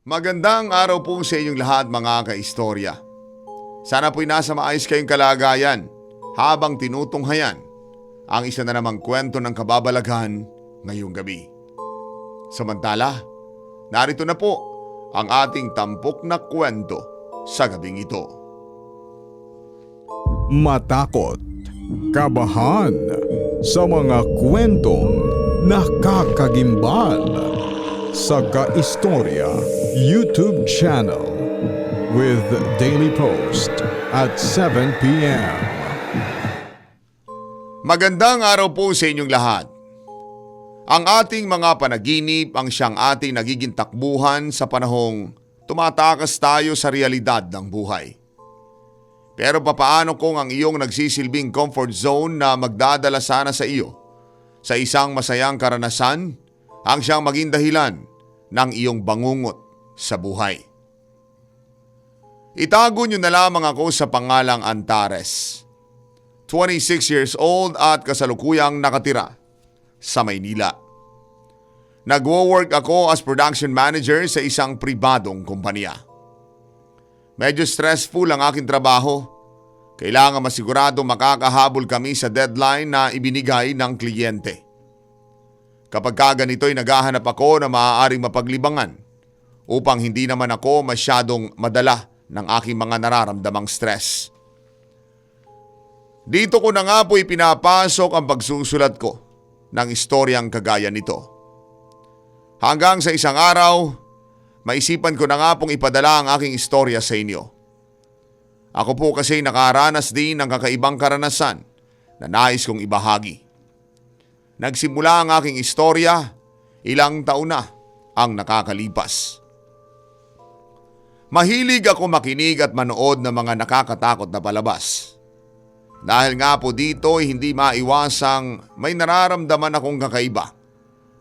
Magandang araw po sa inyong lahat mga kaistorya. Sana po'y nasa maayos kayong kalagayan habang tinutunghayan ang isa na namang kwento ng kababalaghan ngayong gabi. Samantala, narito na po ang ating tampok na kwento sa gabing ito. Matakot, kabahan sa mga kwentong nakakagimbal sa Kaistorya YouTube channel with daily post at 7 p.m. Magandang araw po sa inyong lahat. Ang ating mga panaginip ang siyang ating nagiging takbuhan sa panahong tumatakas tayo sa realidad ng buhay. Pero papaano kung ang iyong nagsisilbing comfort zone na magdadala sana sa iyo sa isang masayang karanasan ang siyang maging dahilan ng iyong bangungot sa buhay? Itago niyo na lamang ako sa pangalang Antares. 26 years old at kasalukuyang nakatira sa Maynila. Nagwo-work ako as production manager sa isang pribadong kumpanya. Medyo stressful ang aking trabaho. Kailangan masigurado makakahabol kami sa deadline na ibinigay ng kliyente. Kapag ganito'y naghahanap ako na maaaring mapaglibangan upang hindi naman ako masyadong madala ng aking mga nararamdamang stress. Dito ko na nga po ipinapasok ang pagsusulat ko ng istoryang kagaya nito. Hanggang sa isang araw, maisipan ko na nga pong ipadala ang aking istorya sa inyo. Ako po kasi nakaranas din ng kakaibang karanasan na nais kong ibahagi. Nagsimula ang aking istorya, ilang taon na ang nakakalipas. Mahilig ako makinig at manood ng mga nakakatakot na palabas. Dahil nga po dito hindi maiwasang may nararamdaman akong kakaiba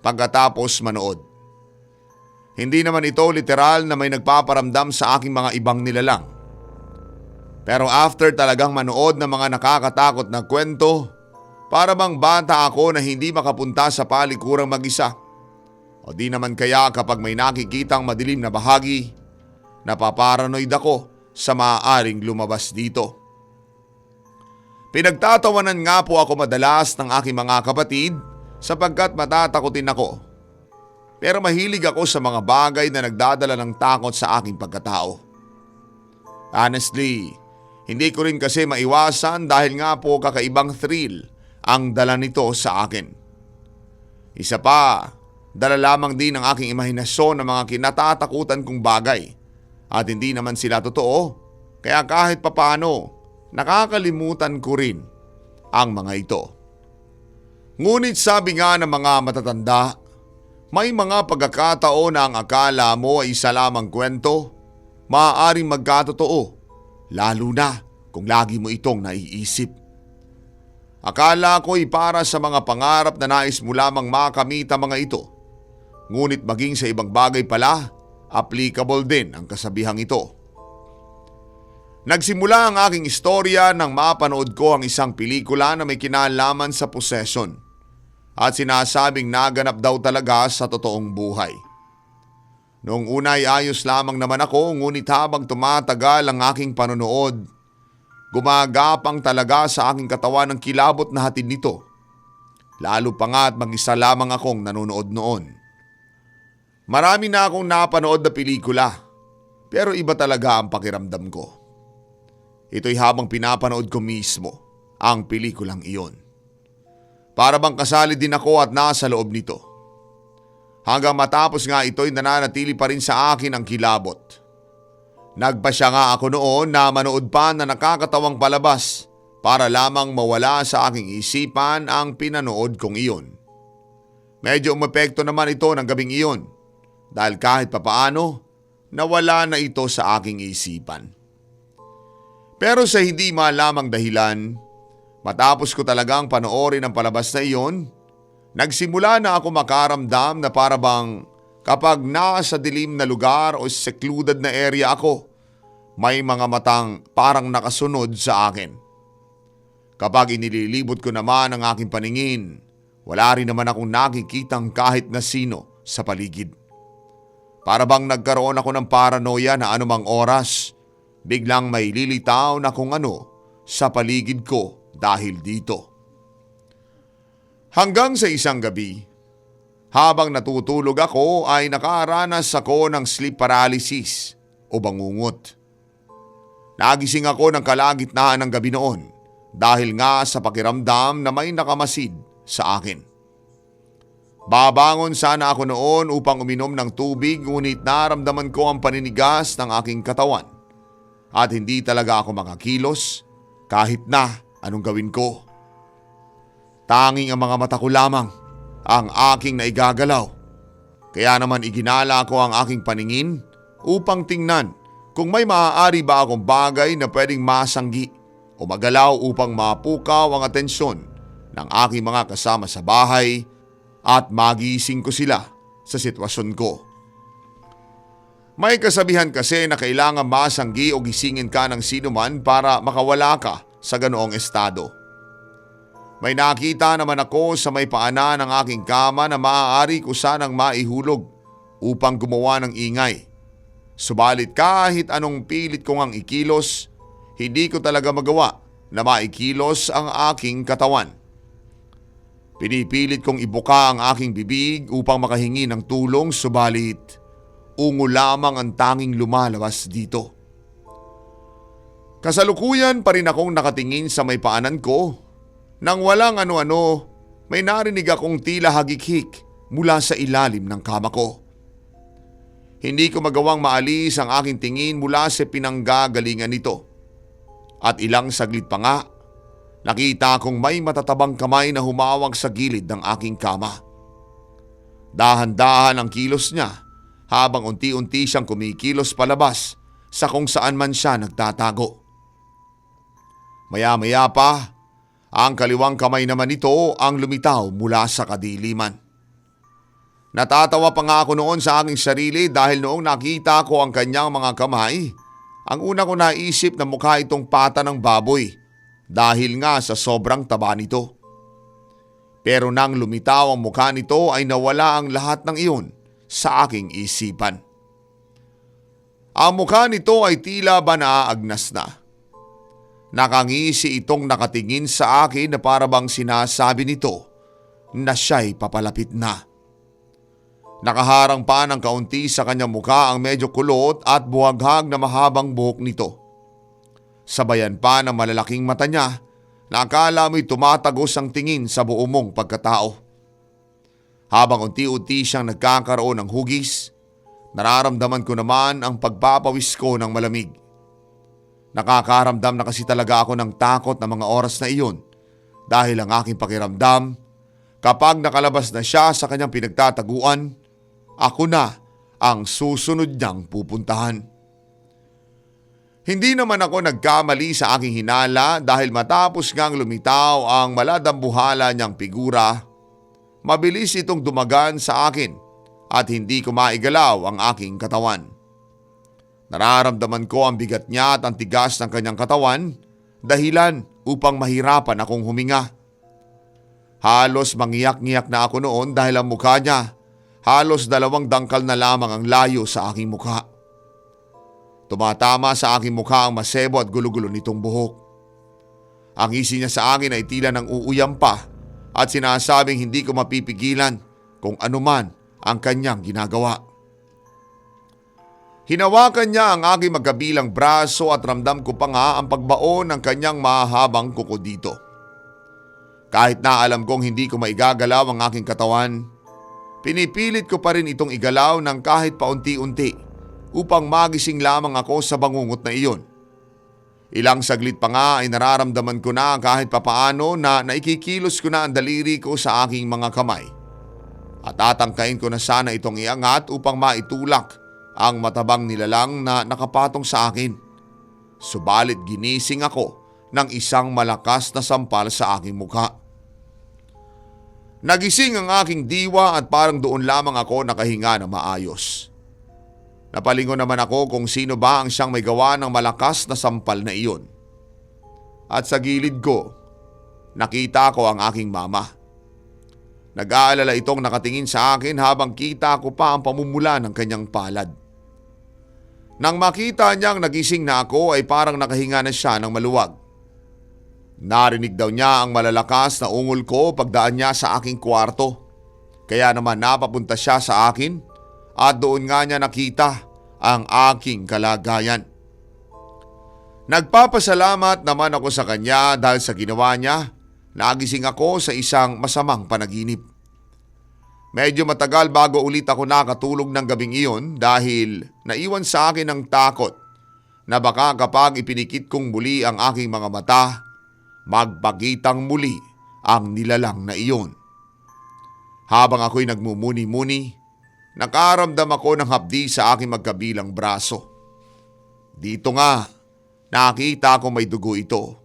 pagkatapos manood. Hindi naman ito literal na may nagpaparamdam sa aking mga ibang nilalang. Pero after talagang manood ng mga nakakatakot na kwento, para bang bata ako na hindi makapunta sa palikurang mag-isa. O di naman kaya kapag may nakikitang madilim na bahagi, napaparanoid ako sa maaaring lumabas dito. Pinagtatawanan nga po ako madalas ng aking mga kapatid sapagkat matatakotin ako. Pero mahilig ako sa mga bagay na nagdadala ng takot sa aking pagkatao. Honestly, hindi ko rin kasi maiwasan dahil nga po kakaibang thrill ang dala nito sa akin. Isa pa, dala lamang din ng aking imahinasyon ng mga kinatatakutan kong bagay at hindi naman sila totoo, kaya kahit papano, nakakalimutan ko rin ang mga ito. Ngunit sabi nga ng mga matatanda, may mga pagkakataon na ang akala mo ay isa lamang kwento, maaaring magkatotoo, lalo na kung lagi mo itong naiisip. Akala ko'y para sa mga pangarap na nais mo lamang makamit ang mga ito. Ngunit maging sa ibang bagay pala, applicable din ang kasabihang ito. Nagsimula ang aking istorya nang mapanood ko ang isang pelikula na may kinalaman sa possession at sinasabing naganap daw talaga sa totoong buhay. Noong una ay ayos lamang naman ako, ngunit habang tumatagal ang aking panonood, gumagapang talaga sa aking katawan ng kilabot na hatid nito. Lalo pa nga at mag-isa lamang akong nanonood noon. Marami na akong napanood na pelikula, pero iba talaga ang pakiramdam ko. Ito'y habang pinapanood ko mismo ang pelikulang iyon. Para bang kasali din ako at nasa loob nito. Hanggang matapos nga ito'y nananatili pa rin sa akin ang kilabot. Nagpasya nga ako noon na manood pa na nakakatawang palabas para lamang mawala sa aking isipan ang pinanood kong iyon. Medyo umepekto naman ito ng gabing iyon dahil kahit papaano nawala na ito sa aking isipan. Pero sa hindi malamang dahilan, matapos ko talagang panoorin ang palabas na iyon, nagsimula na ako makaramdam na para bang kapag nasa dilim na lugar o secluded na area ako, may mga matang parang nakasunod sa akin. Kapag inililibot ko naman ang aking paningin, wala rin naman akong nakikitang kahit na sino sa paligid. Para bang nagkaroon ako ng paranoia na anumang oras, biglang may lilitaw na kung ano sa paligid ko dahil dito. Hanggang sa isang gabi, habang natutulog ako ay nakaranas ako ng sleep paralysis o bangungot. Nagising ako ng kalagitnaan ng gabi noon dahil nga sa pakiramdam na may nakamasid sa akin. Babangon sana ako noon upang uminom ng tubig ngunit naramdaman ko ang paninigas ng aking katawan at hindi talaga ako makakilos kahit na anong gawin ko. Tanging ang mga mata ko lamang ang aking naigagalaw. Kaya naman iginala ko ang aking paningin upang tingnan kung may maaari ba akong bagay na pwedeng masanggi o magalaw upang mapukaw ang atensyon ng aking mga kasama sa bahay at magising ko sila sa sitwasyon ko. May kasabihan kasi na kailangan masanggi o gisingin ka ng sinuman para makawala ka sa ganoong estado. May nakita naman ako sa may paanan ng aking kama na maaari ko sanang maihulog upang gumawa ng ingay. Subalit kahit anong pilit ko ngang ikilos, hindi ko talaga magawa na maikilos ang aking katawan. Pinipilit kong ibuka ang aking bibig upang makahingi ng tulong subalit ungo lamang ang tanging lumalabas dito. Kasalukuyan pa rin akong nakatingin sa may paanan ko nang walang ano-ano may narinig akong tila hagik-hik mula sa ilalim ng kama ko. Hindi ko magawang maalis ang aking tingin mula sa pinanggagalingan nito. At ilang saglit pa nga, nakita kong may matatabang kamay na humawak sa gilid ng aking kama. Dahan-dahan ang kilos niya habang unti-unti siyang kumikilos palabas sa kung saan man siya nagtatago. Maya-maya pa, ang kaliwang kamay naman nito ang lumitaw mula sa kadiliman. Natatawa pa nga ako noon sa aking sarili dahil noong nakita ko ang kanyang mga kamay, ang una ko naisip na mukha itong pata ng baboy dahil nga sa sobrang taba nito. Pero nang lumitaw ang mukha nito ay nawala ang lahat ng iyon sa aking isipan. Ang mukha nito ay tila ba naaagnas na. Nakangisi itong nakatingin sa akin na parabang sinasabi nito na siya'y papalapit na. Nakaharang pa ng kaunti sa kanyang mukha ang medyo kulot at buhaghag na mahabang buhok nito. Sabayan pa ng malalaking mata niya na akala mo'y tumatagos ang tingin sa buo mong pagkatao. Habang unti-unti siyang nagkakaroon ng hugis, nararamdaman ko naman ang pagpapawis ko ng malamig. Nakakaramdam na kasi talaga ako ng takot na mga oras na iyon dahil ang aking pakiramdam, kapag nakalabas na siya sa kanyang pinagtataguan, ako na ang susunod niyang pupuntahan. Hindi naman ako nagkamali sa aking hinala dahil matapos ngang lumitaw ang maladambuhala niyang figura, mabilis itong dumagan sa akin at hindi ko maigalaw ang aking katawan. Nararamdaman ko ang bigat niya at ang tigas ng kanyang katawan, dahilan upang mahirapan akong huminga. Halos mangiyak-ngiyak na ako noon dahil ang mukha niya, halos 2 dangkal na lamang ang layo sa aking mukha. Tumatama sa aking mukha ang masebo at gulo-gulo nitong buhok. Ang ngisi niya sa akin ay tila nang uuyam pa at sinasabing hindi ko mapipigilan kung anuman ang kanyang ginagawa. Hinawakan niya ang aking magkabilang braso at ramdam ko pa nga ang pagbaon ng kanyang mahabang kuko dito. Kahit na alam kong hindi ko maigagalaw ang aking katawan, pinipilit ko pa rin itong igalaw ng kahit paunti-unti upang magising lamang ako sa bangungot na iyon. Ilang saglit pa nga ay nararamdaman ko na kahit papaano na naikikilos ko na ang daliri ko sa aking mga kamay. At tatangkain ko na sana itong iangat upang maitulak ang matabang nilalang na nakapatong sa akin. Subalit ginising ako ng isang malakas na sampal sa aking mukha. Nagising ang aking diwa at parang doon lamang ako nakahinga na maayos. Napalingon naman ako kung sino ba ang siyang may gawa ng malakas na sampal na iyon. At sa gilid ko, nakita ko ang aking mama. Nag-aalala itong nakatingin sa akin habang kita ko pa ang pamumula ng kanyang palad. Nang makita niyang nagising na ako ay parang nakahinga na siya ng maluwag. Narinig daw niya ang malalakas na ungol ko pagdaan niya sa aking kwarto. Kaya naman napapunta siya sa akin at doon nga niya nakita ang aking kalagayan. Nagpapasalamat naman ako sa kanya dahil sa ginawa niya. Nagising ako sa isang masamang panaginip. Medyo matagal bago ulit ako nakatulog ng gabing iyon dahil naiwan sa akin ang takot na baka kapag ipinikit kong muli ang aking mga mata, magpakitang muli ang nilalang na iyon. Habang ako'y nagmumuni-muni, nakaramdam ako ng hapdi sa aking magkabilang braso. Dito nga, nakita ko may dugo ito.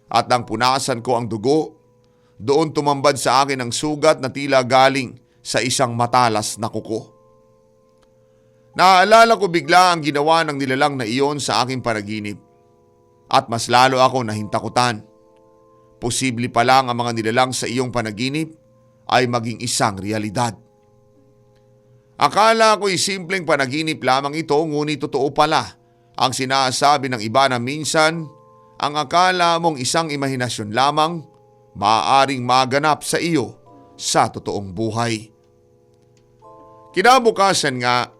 At nang punasan ko ang dugo, doon tumambad sa akin ang sugat na tila galing sa isang matalas na kuko. Naaalala ko bigla ang ginawa ng nilalang na iyon sa aking panaginip. At mas lalo ako nahintakutan. Posible pa lang ang mga nilalang sa iyong panaginip ay maging isang realidad. Akala ko'y simpleng panaginip lamang ito, ngunit totoo pala ang sinasabi ng iba na minsan ang akala mong isang imahinasyon lamang maaaring maganap sa iyo sa totoong buhay. Kinabukasan nga,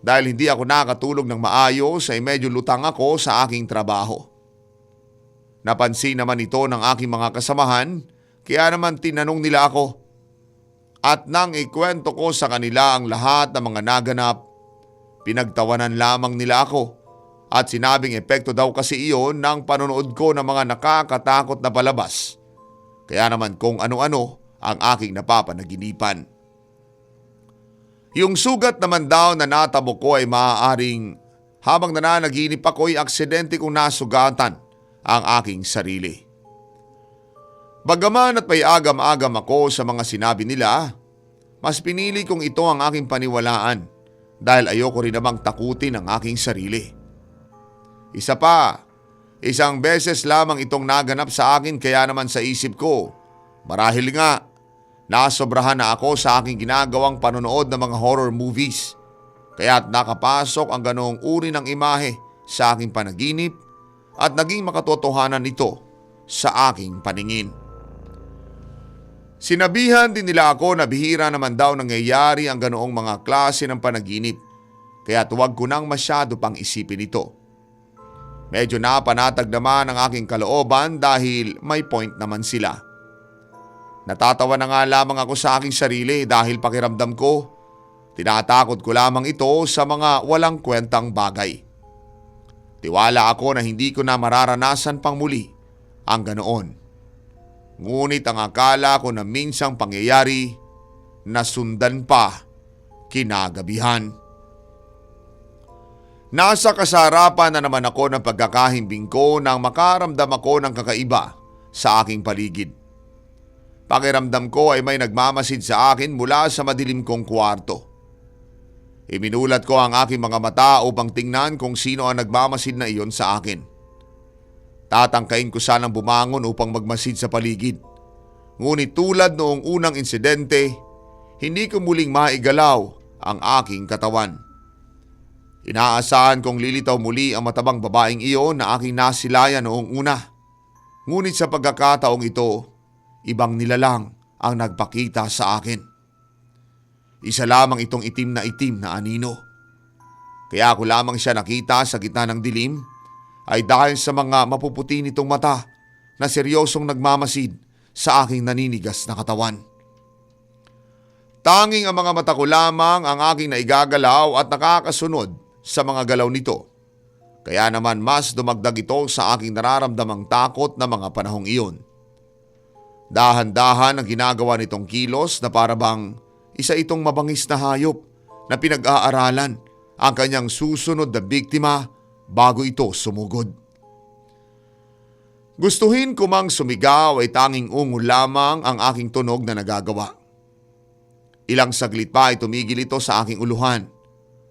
dahil hindi ako nakatulog ng maayos ay medyo lutang ako sa aking trabaho. Napansin naman ito ng aking mga kasamahan, kaya naman tinanong nila ako. At nang ikwento ko sa kanila ang lahat ng mga naganap, pinagtawanan lamang nila ako. At sinabing epekto daw kasi iyon ng panonood ko ng mga nakakatakot na palabas. Kaya naman kung ano-ano ang aking napapanaginipan. Yung sugat naman daw na natamo ko ay maaaring habang nananaginip ako'y aksidente kong nasugatan ang aking sarili. Bagaman at may agam-agam ako sa mga sinabi nila, mas pinili kong ito ang aking paniwalaan dahil ayoko rin namang takutin ang aking sarili. Isa pa, isang beses lamang itong naganap sa akin kaya naman sa isip ko, marahil nga, nasobrahan na ako sa aking ginagawang panonood ng mga horror movies. Kaya't nakapasok ang ganoong uri ng imahe sa aking panaginip at naging makatotohanan ito sa aking paningin. Sinabihan din nila ako na bihira naman daw nangyayari ang ganoong mga klase ng panaginip, kaya huwag ko nang masyado pang isipin ito. Medyo napanatag naman ang aking kalooban dahil may point naman sila. Natatawa na nga lamang ako sa aking sarili dahil pakiramdam ko, tinatakot ko lamang ito sa mga walang kwentang bagay. Tiwala ako na hindi ko na mararanasan pang muli ang ganoon. Ngunit ang akala ko na minsang pangyayari, nasundan pa kinagabihan. Nasa kasarapan na naman ako ng pagkakahimbing ko nang makaramdam ako ng kakaiba sa aking paligid. Pakiramdam ko ay may nagmamasid sa akin mula sa madilim kong kwarto. Iminulat ko ang aking mga mata upang tingnan kung sino ang nagmamasid na iyon sa akin. Tatangkain ko sanang bumangon upang magmasid sa paligid. Ngunit tulad noong unang insidente, hindi ko muling maigalaw ang aking katawan. Inaasahan kong lilitaw muli ang matabang babaeng iyon na aking nasilayan noong una. Ngunit sa pagkakataong ito, ibang nilalang ang nagpakita sa akin. Isa lamang itong itim na anino. Kaya ako lamang siya nakita sa gitna ng dilim ay dahil sa mga mapuputi nitong mata na seryosong nagmamasid sa aking naninigas na katawan. Tanging ang mga mata ko lamang ang aking naigagalaw at nakakasunod sa mga galaw nito. Kaya naman mas dumagdag ito sa aking nararamdamang takot na mga panahong iyon. Dahan-dahan ang ginagawa nitong kilos na parabang isa itong mabangis na hayop na pinag-aaralan ang kanyang susunod na biktima bago ito sumugod. Gustuhin ko mang sumigaw ay tanging ungol lamang ang aking tunog na nagagawa. Ilang saglit pa ay tumigil ito sa aking uluhan.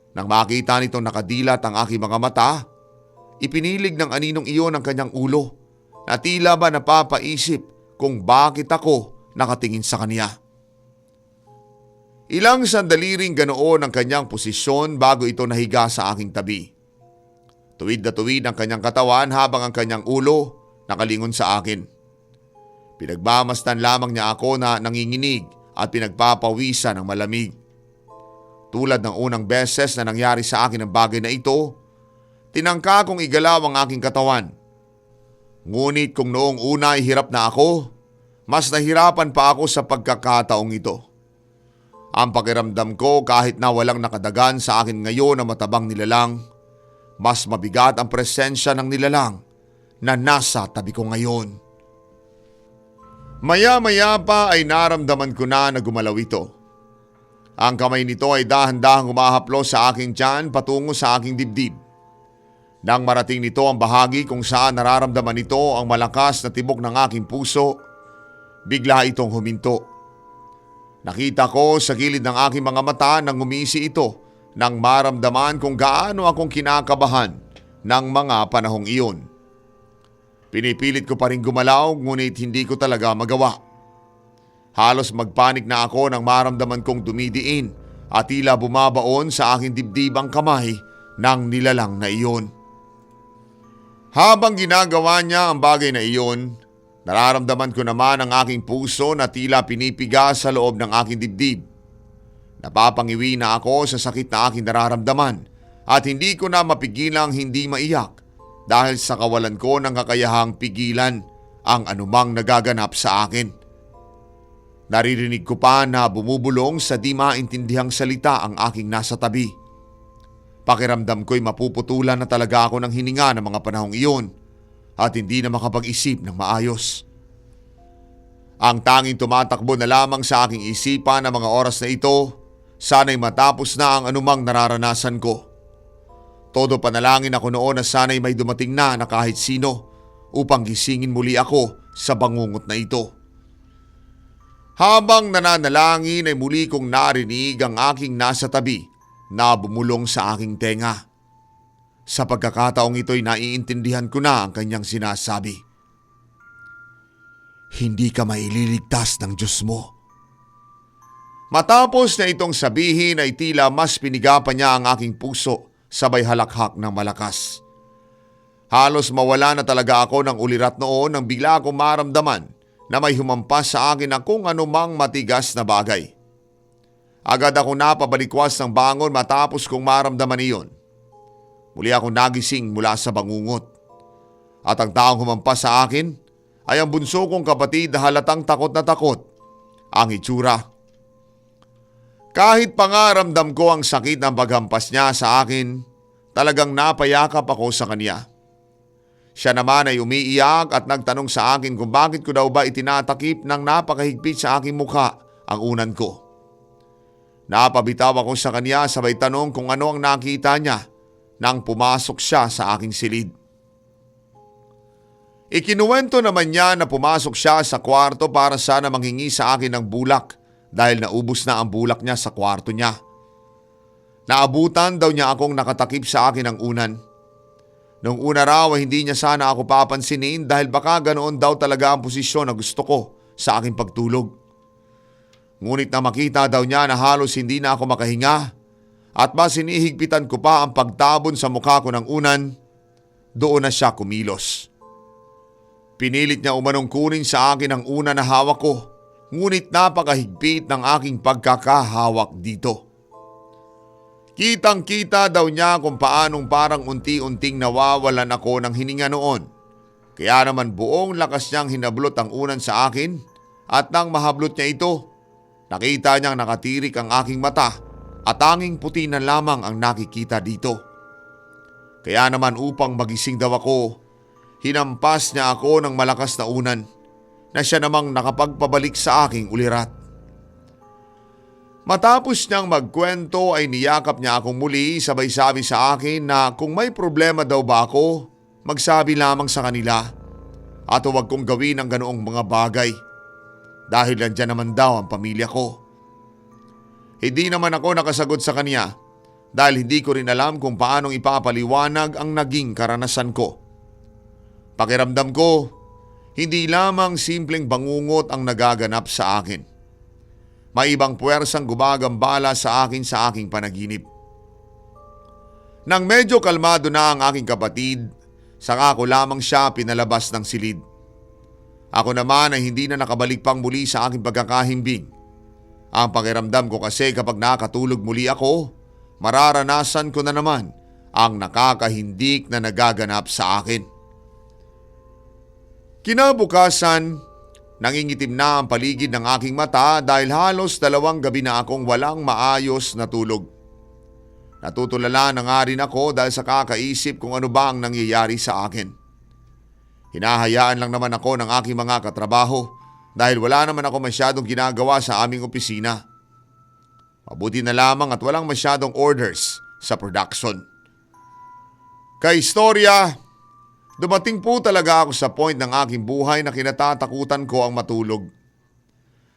Nang makita nitong nakadilat ang aking mga mata, ipinilig ng aninong iyon ang kanyang ulo na tila ba napapaisip kung bakit ako nakatingin sa kanya. Ilang sandali ring ganoon ang kanyang posisyon bago ito nahiga sa aking tabi. Tuwid na tuwid ang kanyang katawan habang ang kanyang ulo nakalingon sa akin. Pinagmamasdan lamang niya ako na nanginginig at pinagpapawisan ng malamig. Tulad ng unang beses na nangyari sa akin ang bagay na ito, tinangka kong igalaw ang aking katawan. Ngunit kung noong una ay hirap na ako, mas nahirapan pa ako sa pagkakataong ito. Ang pakiramdam ko kahit na walang nakadagan sa akin ngayon na matabang nilalang, mas mabigat ang presensya ng nilalang na nasa tabi ko ngayon. Maya-maya pa ay naramdaman ko na gumalaw ito. Ang kamay nito ay dahan-dahang humahaplo sa aking tiyan patungo sa aking dibdib. Nang marating nito ang bahagi kung saan nararamdaman nito ang malakas na tibok ng aking puso, bigla itong huminto. Nakita ko sa gilid ng aking mga mata nang ngumisi ito nang maramdaman kung gaano akong kinakabahan ng mga panahong iyon. Pinipilit ko pa rin gumalaw ngunit hindi ko talaga magawa. Halos magpanik na ako nang maramdaman kong dumidiin at tila bumabaon sa aking dibdib ang kamay ng nilalang na iyon. Habang ginagawa niya ang bagay na iyon, nararamdaman ko naman ang aking puso na tila pinipiga sa loob ng aking dibdib. Napapangiwi na ako sa sakit na aking nararamdaman at hindi ko na mapigilang hindi maiyak dahil sa kawalan ko ng kakayahang pigilan ang anumang nagaganap sa akin. Naririnig ko pa na bumubulong sa di maintindihang salita ang aking nasa tabi. Pakiramdam ko'y mapuputulan na talaga ako ng hininga ng mga panahong iyon at hindi na makapag-isip ng maayos. Ang tanging tumatakbo na lamang sa aking isipan ng mga oras na ito, sana'y matapos na ang anumang nararanasan ko. Todo panalangin ako noon na sana'y may dumating na kahit sino upang gisingin muli ako sa bangungot na ito. Habang nananalangin ay muli kong narinig ang aking nasa tabi na bumulong sa aking tenga. Sa pagkakataong ito'y naiintindihan ko na ang kanyang sinasabi. Hindi ka maililigtas ng Diyos mo. Matapos na itong sabihin ay tila mas piniga pa niya ang aking puso sabay halakhak ng malakas. Halos mawala na talaga ako ng ulirat noon nang bigla akong maramdaman na may humampas sa akin na kung anumang matigas na bagay. Agad ako napabalikwas ng bangon matapos kong maramdaman iyon. Muli akong nagising mula sa bangungot. At ang taong humampas sa akin ay ang bunso kong kapatid na halatang takot na takot ang itsura. Kahit pangaramdam ko ang sakit ng paghampas niya sa akin, talagang napayakap ako sa kanya. Siya naman ay umiiyak at nagtanong sa akin kung bakit ko daw ba itinatakip ng napakahigpit sa aking mukha ang unan ko. Napabitaw ako sa kanya sabay tanong kung ano ang nakita niya nang pumasok siya sa aking silid. Ikinuwento naman niya na pumasok siya sa kwarto para sana manghingi sa akin ng bulak dahil naubos na ang bulak niya sa kwarto niya. Naabutan daw niya akong nakatakip sa akin ng unan. Noong una raw ay hindi niya sana ako papansinin dahil baka ganoon daw talaga ang posisyon na gusto ko sa aking pagtulog. Ngunit na makita daw niya na halos hindi na ako makahinga at mas sinihigpitan ko pa ang pagtabon sa mukha ko ng unan, doon na siya kumilos. Pinilit niya umanong kunin sa akin ang unan na hawak ko, ngunit napakahigpit ng aking pagkakahawak dito. Kitang-kita daw niya kung paanong parang unti-unting nawawalan ako ng hininga noon. Kaya naman buong lakas niyang hinablot ang unan sa akin at nang mahablot niya ito, nakita niyang nakatirik ang aking mata at tanging puti na lamang ang nakikita dito. Kaya naman upang magising daw ako, hinampas niya ako ng malakas na unan na siya namang nakapagpabalik sa aking ulirat. Matapos niyang magkwento ay niyakap niya akong muli sabay sabi sa akin na kung may problema daw ba ako, magsabi lamang sa kanila at huwag kong gawin ang ganoong mga bagay dahil nandiyan naman daw ang pamilya ko. Hindi naman ako nakasagot sa kanya dahil hindi ko rin alam kung paanong ipapaliwanag ang naging karanasan ko. Pakiramdam ko, hindi lamang simpleng bangungot ang nagaganap sa akin. May ibang puwersang gumagambala sa aking panaginip. Nang medyo kalmado na ang aking kapatid, saka ko lamang siya pinalabas ng silid. Ako naman ay hindi na nakabalik pang muli sa aking pagkakahimbing. Ang pakiramdam ko kasi kapag nakatulog muli ako, mararanasan ko na naman ang nakakahindik na nagaganap sa akin. Kinabukasan, nangingitim na ang paligid ng aking mata dahil halos 2 gabi na akong walang maayos na tulog. Natutulala na nga rin ako dahil sa kakaisip kung ano ba ang nangyayari sa akin. Hinahayaan lang naman ako ng aking mga katrabaho dahil wala naman ako masyadong ginagawa sa aming opisina. Mabuti na lamang at walang masyadong orders sa production. Kaistorya, dumating po talaga ako sa point ng aking buhay na kinatatakutan ko ang matulog.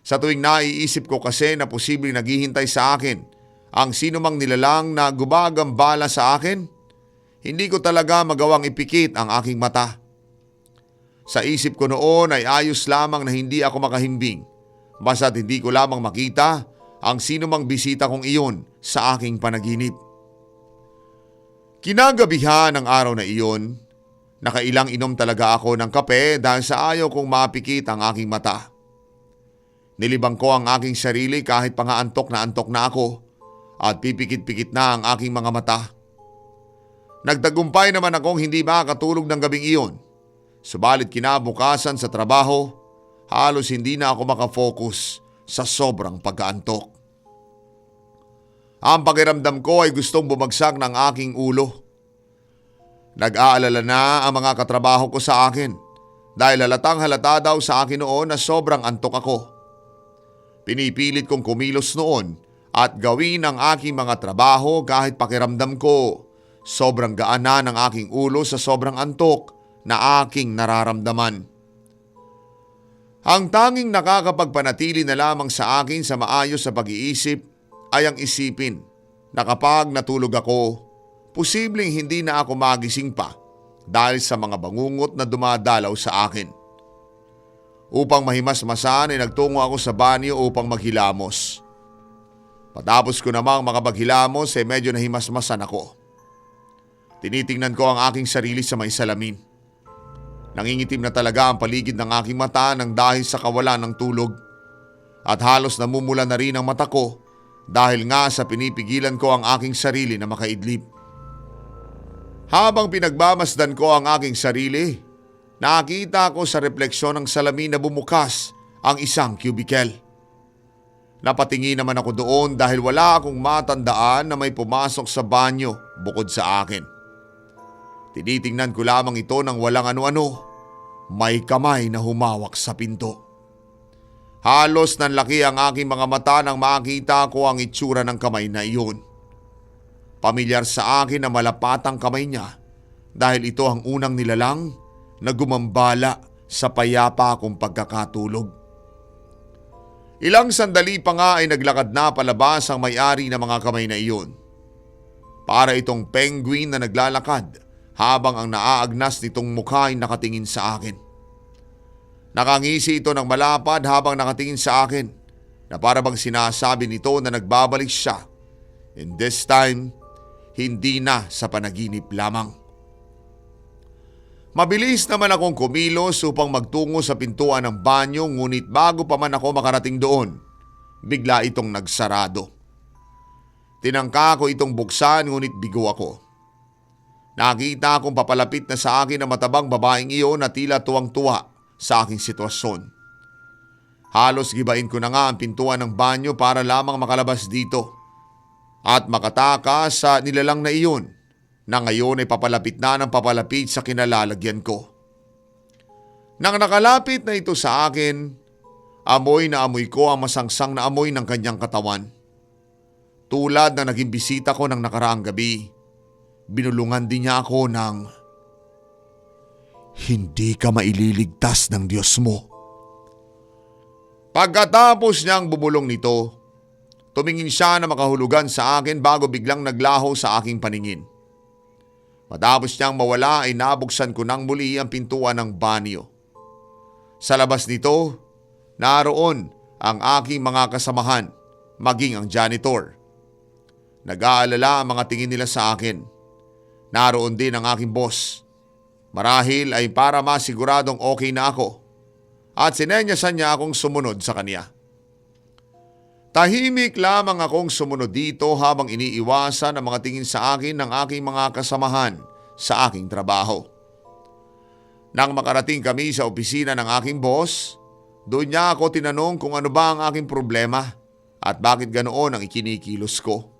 Sa tuwing naiisip ko kasi na posibleng naghihintay sa akin ang sinumang nilalang na gumagambala sa akin, hindi ko talaga magawang ipikit ang aking mata. Sa isip ko noon ay ayos lamang na hindi ako makahimbing, basta't hindi ko lamang makita ang sinumang bisita kong iyon sa aking panaginip. Kinagabihan ng araw na iyon, nakailang inom talaga ako ng kape dahil sa ayaw kong mapikit ang aking mata. Nilibang ko ang aking sarili kahit pa nga antok na ako at pipikit-pikit na ang aking mga mata. Nagtagumpay naman akong hindi makakatulog ng gabing iyon. Subalit kinabukasan sa trabaho, halos hindi na ako makafocus sa sobrang pagkaantok. Ang pakiramdam ko ay gustong bumagsak ng aking ulo. Nag-aalala na ang mga katrabaho ko sa akin dahil halatang halata daw sa akin noon na sobrang antok ako. Pinipilit kong kumilos noon at gawin ang aking mga trabaho kahit pakiramdam ko sobrang gaan na ng aking ulo sa sobrang antok na aking nararamdaman. Ang tanging nakakapagpanatili na lamang sa akin sa maayos sa pag-iisip ay ang isipin na kapag natulog ako, posibleng hindi na ako magising pa dahil sa mga bangungot na dumadalaw sa akin. Upang mahimasmasan ay nagtungo ako sa banyo upang maghilamos. Patapos ko namang makapaghilamos ay medyo nahimasmasan ako. Tinitingnan ko ang aking sarili sa may salamin. Nangingitim na talaga ang paligid ng aking mata nang dahil sa kawalan ng tulog. At halos namumula na rin ang mata ko dahil nga sa pinipigilan ko ang aking sarili na makaidlip. Habang pinagmamasdan ko ang aking sarili, nakita ko sa refleksyon ng salamin na bumukas ang isang cubicle. Napatingin naman ako doon dahil wala akong matandaan na may pumasok sa banyo bukod sa akin. Tinitingnan ko lamang ito ng walang ano-ano. May kamay na humawak sa pinto. Halos nanlaki ang aking mga mata nang makita ko ang itsura ng kamay na iyon. Pamilyar sa akin na malapat ang kamay niya dahil ito ang unang nilalang na gumambala sa payapa kong pagkakatulog. Ilang sandali pa nga ay naglakad na palabas ang may-ari ng mga kamay na iyon. Para itong penguin na naglalakad habang ang naaagnas nitong mukha ay nakatingin sa akin. Nakangisi ito ng malapad habang nakatingin sa akin na para bang sinasabi nito na nagbabalik siya. And this time, hindi na sa panaginip lamang. Mabilis naman akong kumilos upang magtungo sa pintuan ng banyo ngunit bago pa man ako makarating doon, bigla itong nagsarado. Tinangka ko itong buksan ngunit bigo ako. Nakita akong papalapit na sa akin ang matabang babaeng iyon na tila tuwang-tuwa sa aking sitwasyon. Halos gibain ko na nga ang pintuan ng banyo para lamang makalabas dito at makatakas sa nilalang na iyon na ngayon ay papalapit na ng papalapit sa kinalalagyan ko. Nang nakalapit na ito sa akin, amoy na amoy ko ang masangsang na amoy ng kanyang katawan. Tulad na naging bisita ko ng nakaraang gabi, binulungan din niya ako ng, "Hindi ka maililigtas ng Diyos mo." Pagkatapos niyang bumulong nito, tumingin siya na makahulugan sa akin bago biglang naglaho sa aking paningin. Matapos niyang mawala ay nabuksan ko nang muli ang pintuan ng banyo. Sa labas nito, naroon ang aking mga kasamahan, maging ang janitor. Nag-aalala ang mga tingin nila sa akin. Naroon din ang aking boss. Marahil ay para masiguradong okay na ako at sinenyasan niya akong sumunod sa kanya. Tahimik lamang akong sumunod dito habang iniiwasan ang mga tingin sa akin ng aking mga kasamahan sa aking trabaho. Nang makarating kami sa opisina ng aking boss, doon niya ako tinanong kung ano ba ang aking problema at bakit ganoon ang ikinikilos ko.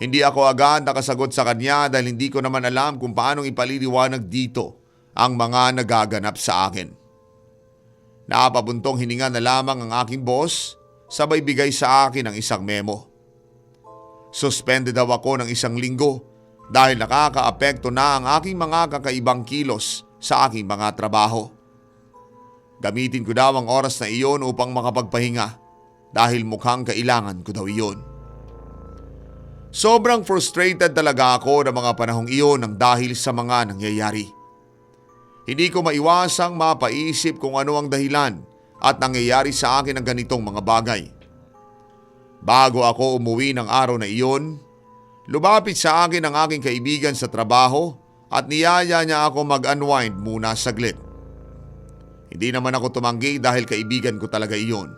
Hindi ako agad nakasagot sa kanya dahil hindi ko naman alam kung paanong ipaliliwanag dito ang mga nagaganap sa akin. Napabuntong hininga na lamang ang aking boss, sabay bigay sa akin ng isang memo. Suspended daw ako ng 1 linggo dahil nakakaapekto na ang aking mga kakaibang kilos sa aking mga trabaho. Gamitin ko daw ang oras na iyon upang makapagpahinga dahil mukhang kailangan ko daw iyon. Sobrang frustrated talaga ako ng mga panahong iyon ng dahil sa mga nangyayari. Hindi ko maiwasang mapaisip kung ano ang dahilan at nangyayari sa akin ang ganitong mga bagay. Bago ako umuwi ng araw na iyon, lumapit sa akin ang aking kaibigan sa trabaho at niyaya niya ako mag-unwind muna saglit. Hindi naman ako tumanggi dahil kaibigan ko talaga iyon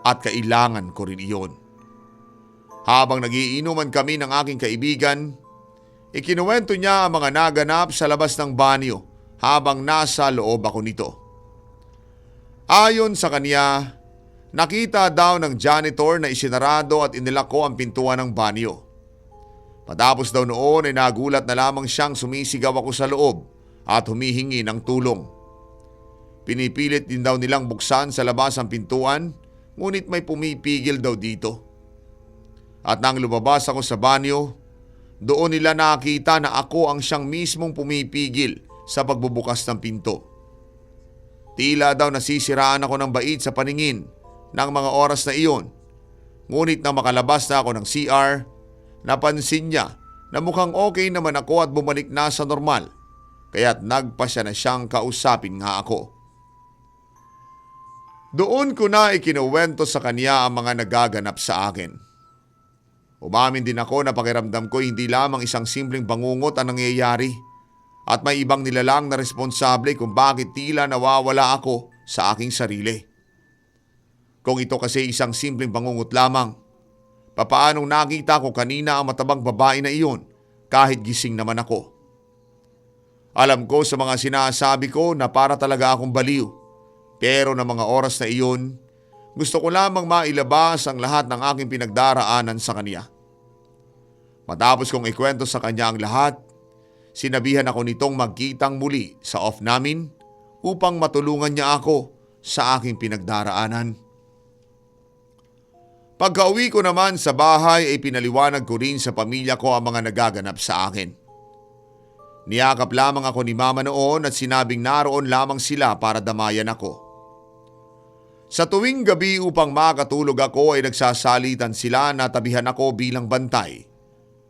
at kailangan ko rin iyon. Habang nagiinuman kami ng aking kaibigan, ikinuwento niya ang mga naganap sa labas ng banyo habang nasa loob ako nito. Ayon sa kanya, nakita daw ng janitor na isinarado at inilako ang pintuan ng banyo. Matapos daw noon ay nagulat na lamang siyang sumisigaw ako sa loob at humihingi ng tulong. Pinipilit din daw nilang buksan sa labas ang pintuan, ngunit may pumipigil daw dito. At nang lumabas ako sa banyo, doon nila nakita na ako ang siyang mismong pumipigil sa pagbubukas ng pinto. Tila daw nasisiraan ako ng bait sa paningin ng mga oras na iyon. Ngunit nang makalabas na ako ng CR, napansin niya na mukhang okay naman ako at bumalik na sa normal. Kaya't nagpa siya na siyang kausapin nga ako. Doon ko na ikinuwento sa kanya ang mga nagaganap sa akin. Umamin din ako na pakiramdam ko hindi lamang isang simpleng bangungot ang nangyayari at may ibang nilalang na responsable kung bakit tila nawawala ako sa aking sarili. Kung ito kasi isang simpleng bangungot lamang, papaanong nakita ko kanina ang matabang babae na iyon kahit gising naman ako? Alam ko sa mga sinasabi ko na para talaga akong baliw, pero ng mga oras na iyon, gusto ko lamang mailabas ang lahat ng aking pinagdaraanan sa kanya. Matapos kong ikwento sa kanya ang lahat, sinabihan ako nitong magkitang muli sa off namin upang matulungan niya ako sa aking pinagdaraanan. Pagka-uwi ko naman sa bahay ay pinaliwanag ko rin sa pamilya ko ang mga nagaganap sa akin. Niyakap lamang ako ni Mama noon at sinabing naroon lamang sila para damayan ako. Sa tuwing gabi upang makatulog ako ay nagsasalitan sila na tabihan ako bilang bantay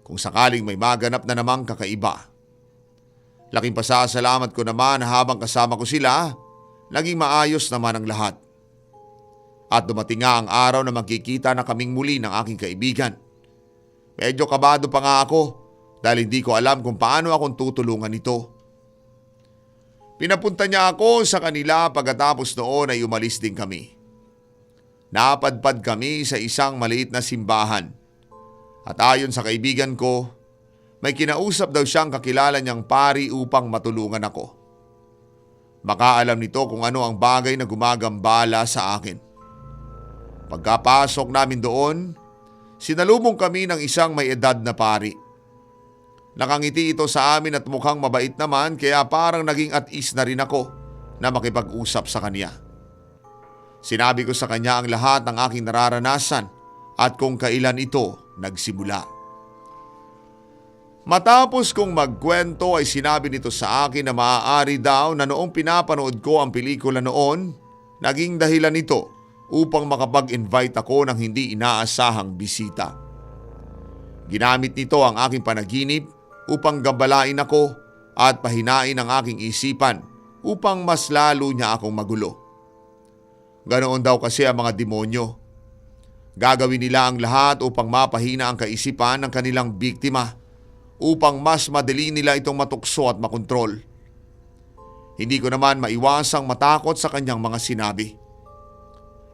kung sakaling may maganap na namang kakaiba. Laking pasasalamat ko naman habang kasama ko sila, naging maayos naman ang lahat. At dumating nga ang araw na magkikita na kaming muli ng aking kaibigan. Medyo kabado pa nga ako dahil hindi ko alam kung paano akong tutulungan nito. Pinapunta niya ako sa kanila pagkatapos noon ay umalis din kami. Napadpad kami sa isang maliit na simbahan. At ayon sa kaibigan ko, may kinausap daw siyang kakilala niyang pari upang matulungan ako. Makaalam nito kung ano ang bagay na gumagambala sa akin. Pagkapasok namin doon, sinalubong kami ng isang may edad na pari. Nakangiti ito sa amin at mukhang mabait naman kaya parang naging at ease na rin ako na makipag-usap sa kanya. Sinabi ko sa kanya ang lahat ng aking nararanasan at kung kailan ito nagsimula. Matapos kong magkwento ay sinabi nito sa akin na maaari daw na noong pinapanood ko ang pelikula noon, naging dahilan nito upang makapag-invite ako ng hindi inaasahang bisita. Ginamit nito ang aking panaginip upang gambalain ako at pahinain ang aking isipan upang mas lalo niya akong magulo. Ganoon daw kasi ang mga demonyo. Gagawin nila ang lahat upang mapahina ang kaisipan ng kanilang biktima upang mas madali nila itong matukso at makontrol. Hindi ko naman maiwasang matakot sa kanyang mga sinabi.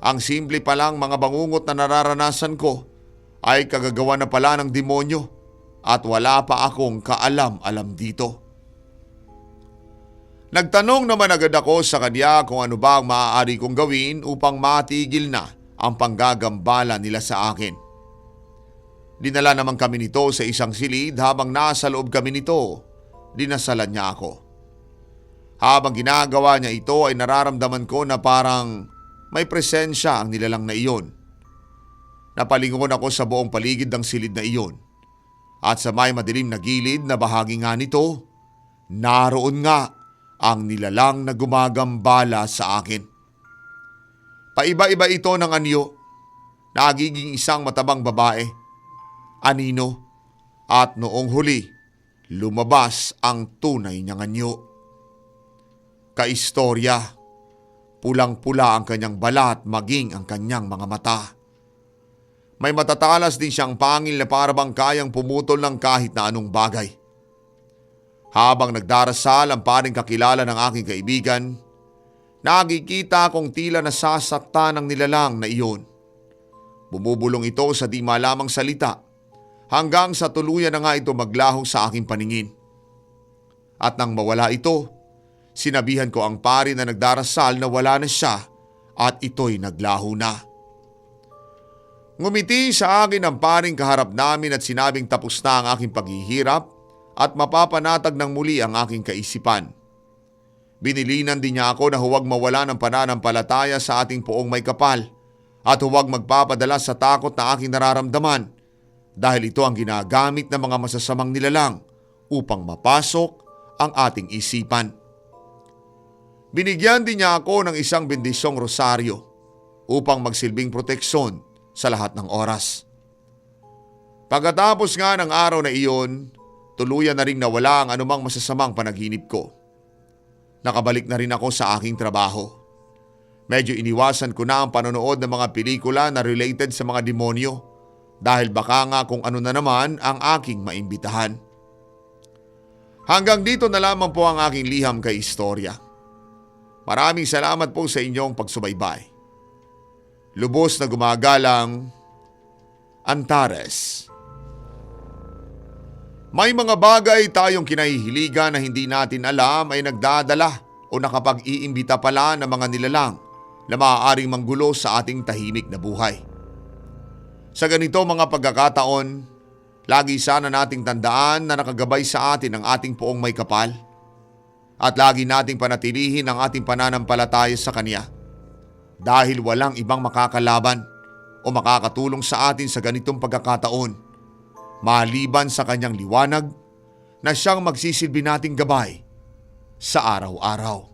Ang simple palang mga bangungot na nararanasan ko ay kagagawa na pala ng demonyo at wala pa akong kaalam-alam dito. Nagtanong naman agad ako sa kanya kung ano ba ang maaari kong gawin upang matigil na ang panggagambala nila sa akin. Dinala naman kami nito sa isang silid habang nasa loob kami nito, dinasalan niya ako. Habang ginagawa niya ito ay nararamdaman ko na parang may presensya ang nilalang na iyon. Napalingon ako sa buong paligid ng silid na iyon at sa may madilim na gilid na bahagi nga nito, naroon nga ang nilalang na gumagambala sa akin. Paiba-iba ito ng anyo, nagiging isang matabang babae, anino, at noong huli, lumabas ang tunay niyang anyo. Kaistorya, pulang-pula ang kanyang balat maging ang kanyang mga mata. May matatalas din siyang pangil na parabang kayang pumutol ng kahit na anong bagay. Habang nagdarasal ang paring kakilala ng aking kaibigan, nakikita kong tila nasasakta ng nilalang na iyon. Bumubulong ito sa di malamang salita hanggang sa tuluyan na nga ito maglaho sa aking paningin. At nang mawala ito, sinabihan ko ang pari na nagdarasal na wala na siya at ito'y naglaho na. Ngumiti sa akin ang paring kaharap namin at sinabing tapos na ang aking paghihirap at mapapanatag ng muli ang aking kaisipan. Binilinan din niya ako na huwag mawala ng pananampalataya sa ating poong may kapal at huwag magpapadala sa takot na aking nararamdaman dahil ito ang ginagamit ng mga masasamang nilalang upang mapasok ang ating isipan. Binigyan din niya ako ng isang bendisyong rosaryo upang magsilbing proteksyon sa lahat ng oras. Pagkatapos nga ng araw na iyon, tuluyan na ring nawala ang anumang masasamang panaginip ko. Nakabalik na rin ako sa aking trabaho. Medyo iniwasan ko na ang panonood ng mga pelikula na related sa mga demonyo dahil baka nga kung ano na naman ang aking maimbitahan. Hanggang dito na lamang po ang aking liham kay istorya. Maraming salamat po sa inyong pagsubaybay. Lubos na gumagalang, Antares. May mga bagay tayong kinahihiligan na hindi natin alam ay nagdadala o nakapag-iimbita pala ng mga nilalang na maaaring manggulo sa ating tahimik na buhay. Sa ganito mga pagkakataon, lagi sana nating tandaan na nakagabay sa atin ang ating poong may kapal at lagi nating panatilihin ang ating pananampalataya sa Kanya dahil walang ibang makakalaban o makakatulong sa atin sa ganitong pagkakataon maliban sa Kanyang liwanag na siyang magsisilbi nating gabay sa araw-araw.